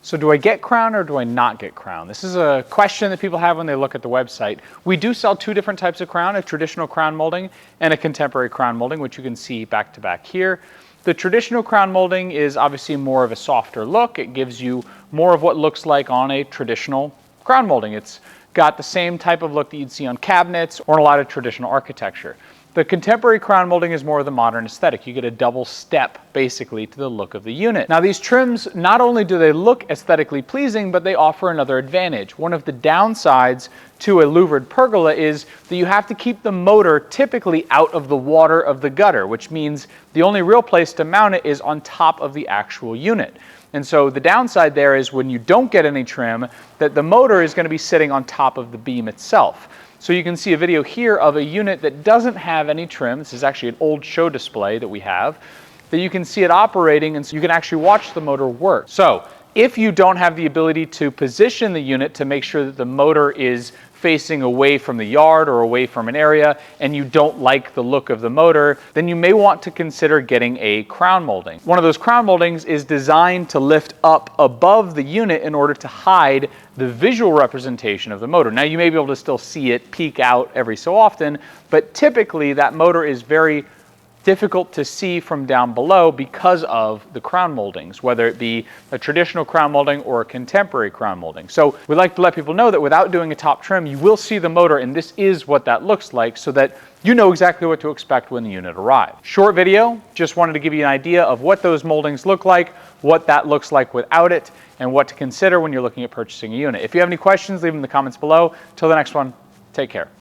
So do I get crown or do I not get crown? This is a question that people have when they look at the website. We do sell two different types of crown, a traditional crown molding and a contemporary crown molding, which you can see back to back here. The traditional crown molding is obviously more of a softer look. It gives you more of what looks like on a traditional crown molding. It's got the same type of look that you'd see on cabinets or in a lot of traditional architecture. The contemporary crown molding is more of the modern aesthetic. You get a double step, basically, to the look of the unit. Now, these trims, not only do they look aesthetically pleasing, but they offer another advantage. One of the downsides to a louvered pergola is that you have to keep the motor typically out of the water of the gutter, which means the only real place to mount it is on top of the actual unit. And so the downside there is when you don't get any trim, that the motor is going to be sitting on top of the beam itself. So you can see a video here of a unit that doesn't have any trim. This is actually an old show display that we have, that you can see it operating, and so you can actually watch the motor work. So if you don't have the ability to position the unit to make sure that the motor is facing away from the yard or away from an area, and you don't like the look of the motor, then you may want to consider getting a crown molding. One of those crown moldings is designed to lift up above the unit in order to hide the visual representation of the motor. Now, you may be able to still see it peek out every so often, but typically that motor is very difficult to see from down below because of the crown moldings, whether it be a traditional crown molding or a contemporary crown molding. So we like to let people know that without doing a top trim, you will see the motor, and this is what that looks like, so that you know exactly what to expect when the unit arrives. Short video, just wanted to give you an idea of what those moldings look like, what that looks like without it, and what to consider when you're looking at purchasing a unit. If you have any questions, leave them in the comments below. Till the next one, take care.